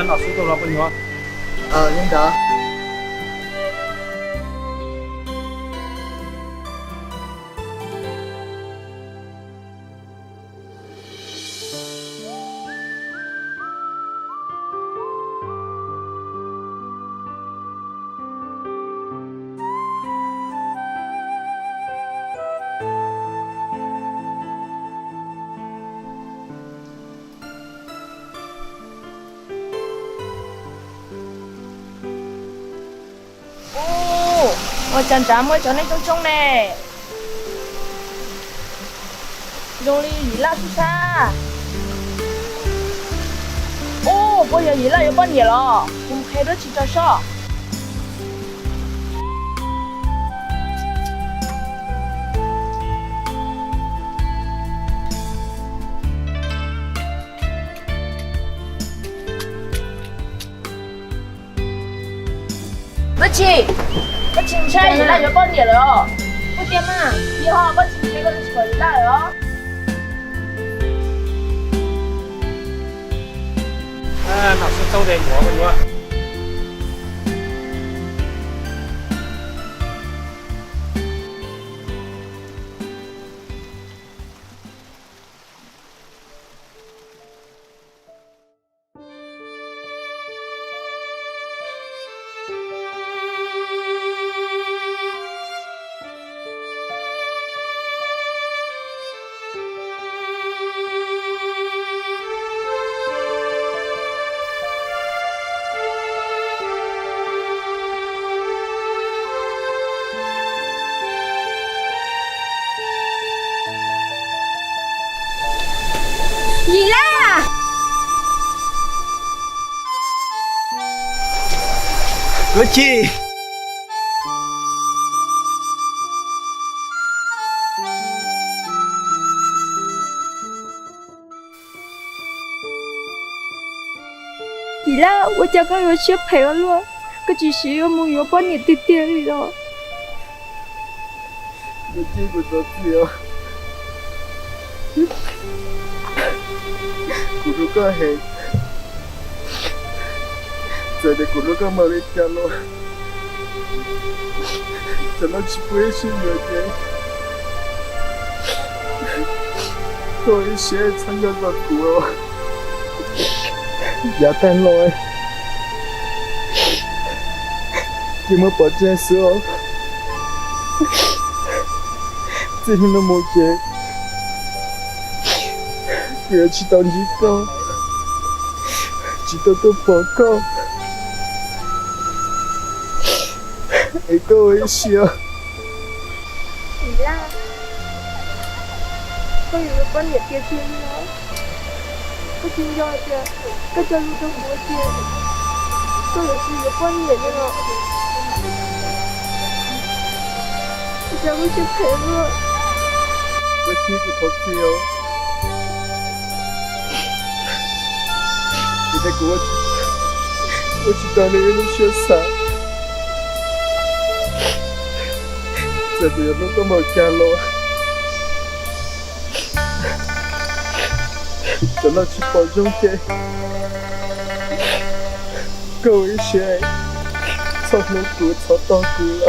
老师到了不牛？领导。我站站mới cho nên trông nè dùng đi gì là chút xa ô bây giờ gì là có bao nhiêu rồi không thấy đó chỉ cho sao不起不请菜一来就半年了哦，不点嘛，以后不请这个就可以来哦。老师做点活不牛？你啦！国旗。你啦，我家刚有小朋友了，可只是有没有帮你爹爹了。我记不得自由。Kuruka hai, jadi kuruka Malaysia lo, jangan cipuin sih aja. Kau ini sangat bagus, jangan lo. Cuma baca so, jadi nama je. 别去当机构，知道都报告，一个微笑。你啦，我有个帮你爹爹了，我听到的，大家路都不见，都有是有帮你的了，大家我去陪我。我听不懂字哦。你给我知道你有学啥，这边那个没见了，咱们去保重点，各位学，操农谷操稻谷了，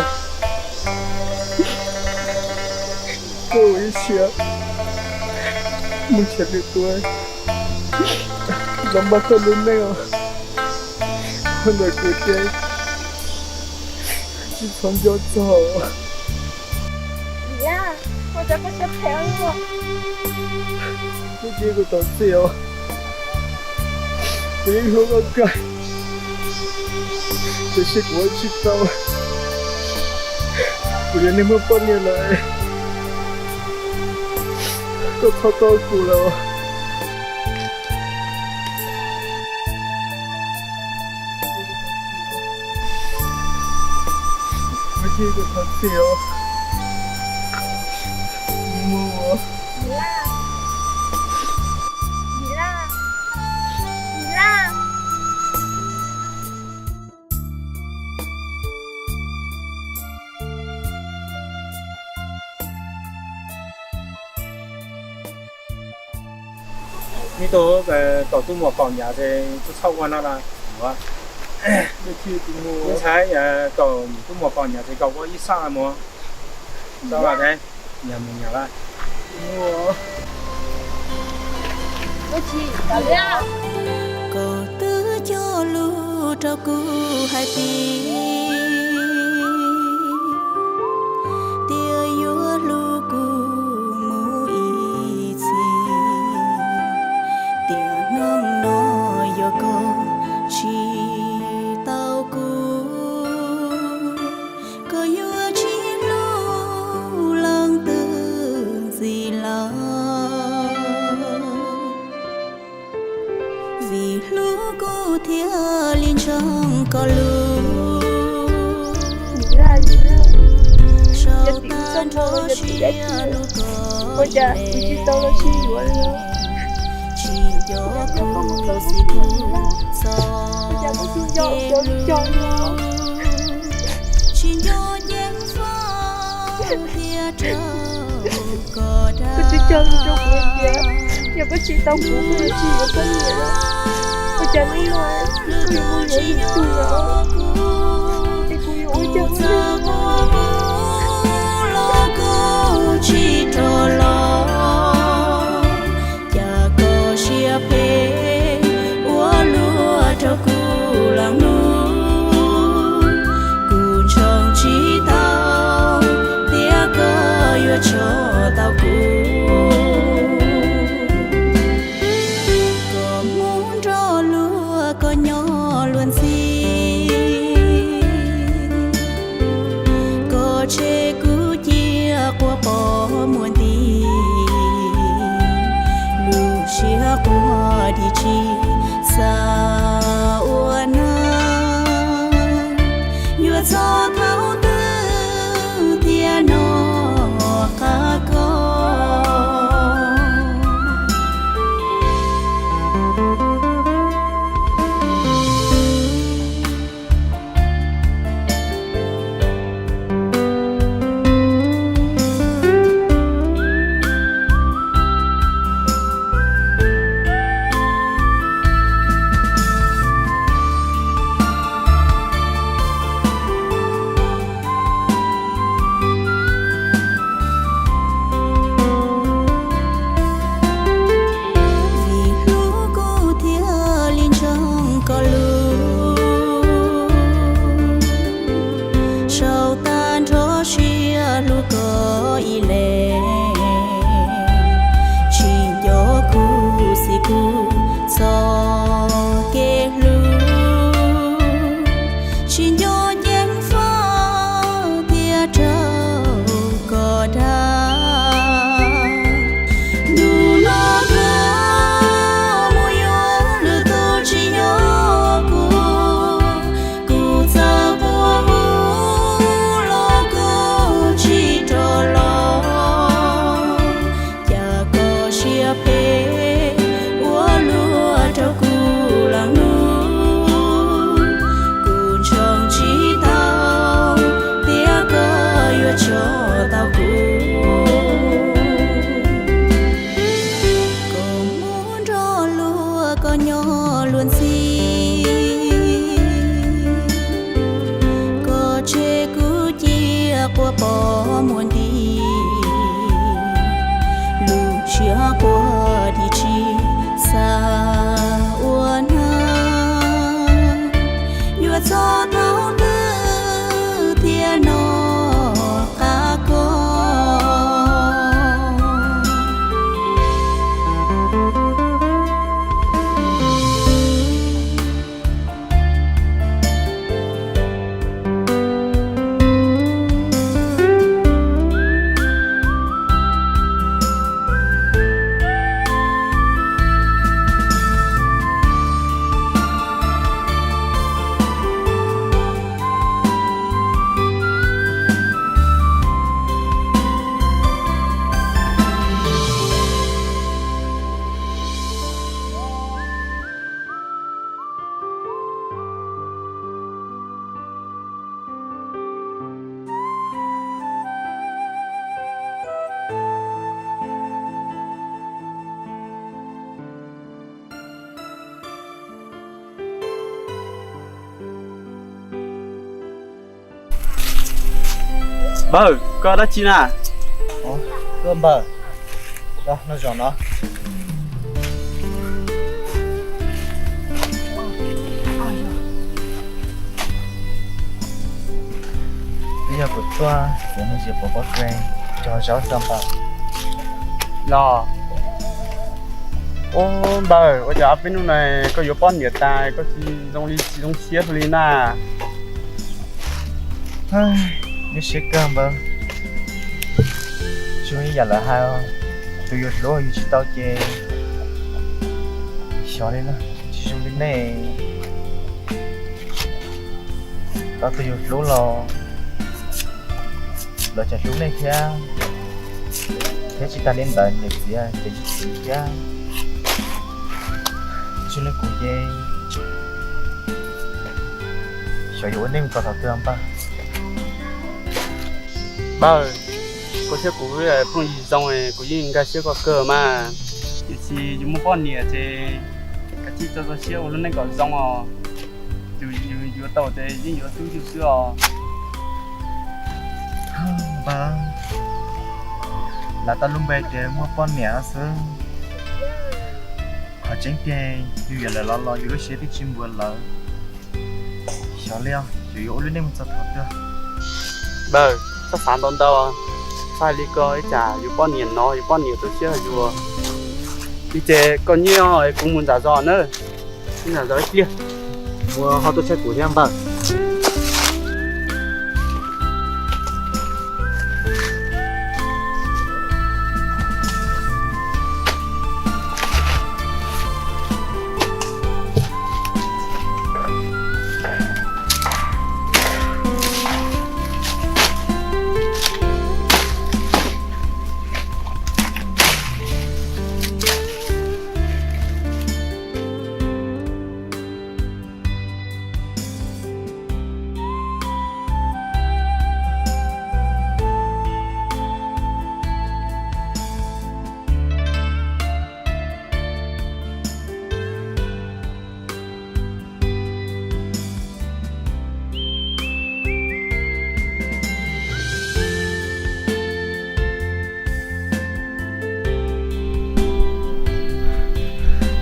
各位学，目前的多。lomba kolonel Honda Kuche去长脚走。你呀，我这个小朋友，你这个东西哦，不要和我改，这是我知道，不然你们半年来都操到苦了。这个东西哦，你摸我。你啦， mi tổ cái tổ tu một còn nhà thì tôi sau qua nó là mua Để chia thì mua. những cái tổ tu một còn nhà thì cầu có ít sao mua sao là thế nhà mình nhà là Mua. Bác chị, bảo nha. có tứ cho lu cho cu hai tí tia yua lu cu mu y chi tia nong no yo co chi tao cu có yua chi lu lang tư gì lo vì lũ cô thia liên trong có lũ sau tan cho chia lũ có Ôi cha, chị tao là chị rồi đó. chỉ cho cô si cô Cha có xin so cho nó. chỉ cho nhang pha thia trâu có đá Có xin cho nó trong buổi kia. Nhà bác chị tao cũng phải chị ở bên nhà đó. Ôi cha nó nói, cô yêu mua nhớ gì tôi đó. Thì cô yêu ôi cha nó chỉ cho lo cha có chia phê ua lúa cho cu làm nuôi cu trong chỉ tao tia cơ yêu cho tao cu có muốn cho lúa có nhỏ luôn gì có chê cứ chia qua bỏ muôn đi lu chia qua đi chi sao na yêu cho thấu tư thiên nó cá con qua bỏ muôn đi lu chia qua đi chi xa uốn yêu cho thấu tư thiên nó cá con Bờ, có đó chi nè. Cơm bờ. Đó, nó giòn nó. Bây giờ của tôi sẽ nó sẽ bỏ quen cho cháu xong bờ. Lò. Ô bờ, ở chỗ bên này có yếu bón nhiệt tài, có chi trong xiết lên nè. Như sẽ cơm bờ. Chú ý giờ là hai không? Tôi yêu lúa yêu chỉ tao chê. Xóa đi nó, chỉ dùng đến này. Tao tôi yêu lúa lo. Lo chả lúa này kia. Thế chỉ ta lên đợi nhịp gì à, để chỉ kia. Chú lên cụ chê. Xóa yêu nên có thảo tư không ba? Bờ. Có xe cũ với phong gì xong rồi có gì cái xe có cờ mà chỉ dùng một con nhẹ thì cái chi cho xe luôn nên có xong rồi dù tàu thì nhưng dù thứ chút xưa Ba là ta luôn bê chế mua con nhẹ sớm họ chính kê dù giờ là lo dù lúc xe thì chim buồn lỡ xóa leo chủ yếu luôn nên một thật thật bờ sắp phản đón đâu phải đi coi trả dù bao nhiêu nó dù bao nhiêu tôi chưa dù đi chơi còn nhiều rồi cũng muốn giả dò nữa nhưng là giỏi kia mua họ tôi sẽ của em ba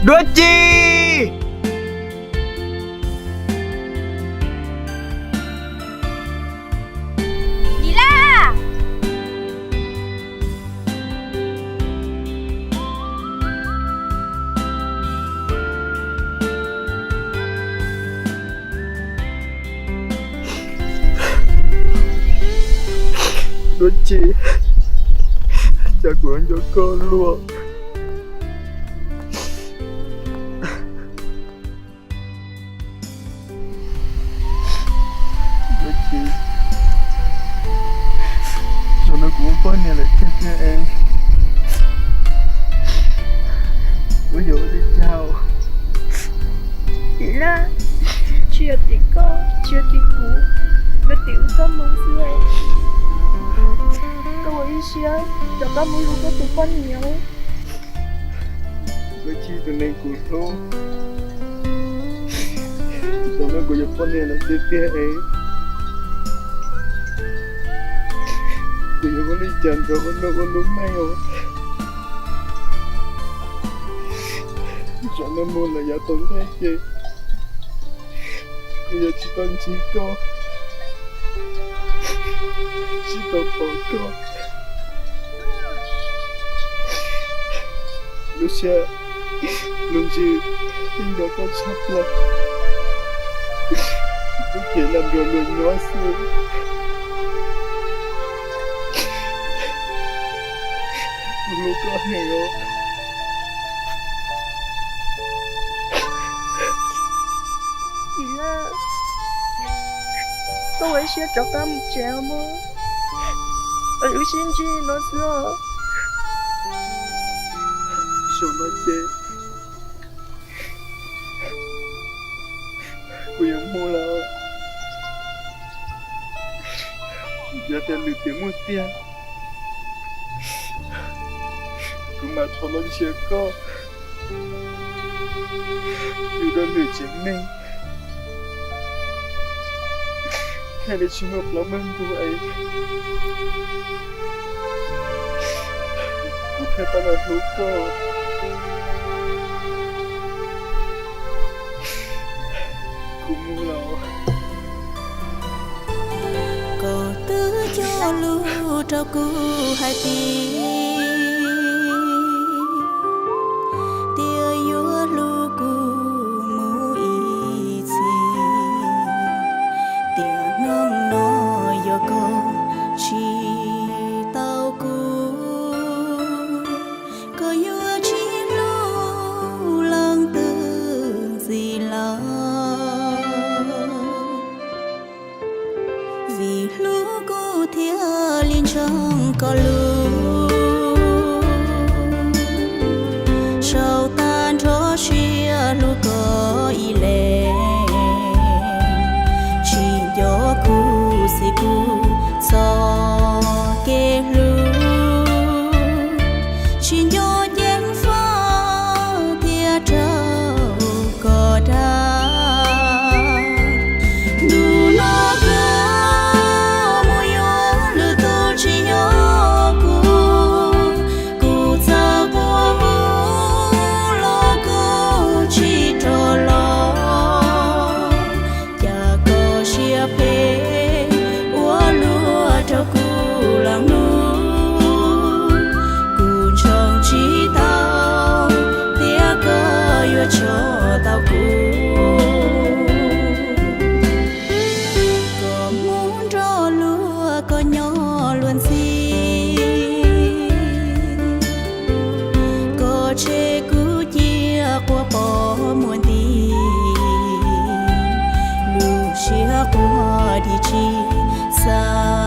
đứa chi Gì la? đứa chi cha của anh cho con luôn nó cũng có nhà lại cho em bây giờ đi chào Chị la, chưa tí con, chưa tí cú, nó tiểu con mong xưa. Câu ý xưa, cho con muốn lúc có tụi con nhiều. với chi tụi này cũng thôi cho nó cũng có nhà lại cho em tụi nó có đi chân rồi nó có đúng may rồi cho nó mua là giá tốn thế chứ bây giờ chỉ còn chỉ có bỏ con lúc xưa lúc gì nhưng đó con sắp lắm lúc chỉ làm rồi người nhỏ xưa lúc có hiểu Chị la, câu ý xưa cho con một chèo mà. Ở lúc xin chi nó xưa. sao nó chê quyền mua là giờ tiền được tiền mua tiền cứ mà thôi nó chưa có dù đơn được chính mình hay là trường hợp làm ơn tụi ấy cụ thể ta là lúc cũng là có tư cho lu cho cu hai tia yêu lu cu mu ý chi tia nong no yo co chi tao cu có yêu chi lu lang tư gì lo vì lũ cô thia liên trong có lũ sau tan cho chia lũ có ý lệ chỉ do cu si cu so kê lũ chỉ do giang phá thia trâu có đá đủ lo cho tao có muốn cho lúa có nhỏ luôn xí có chê cứ chia qua bỏ muôn đi lúa chia qua đi chi xa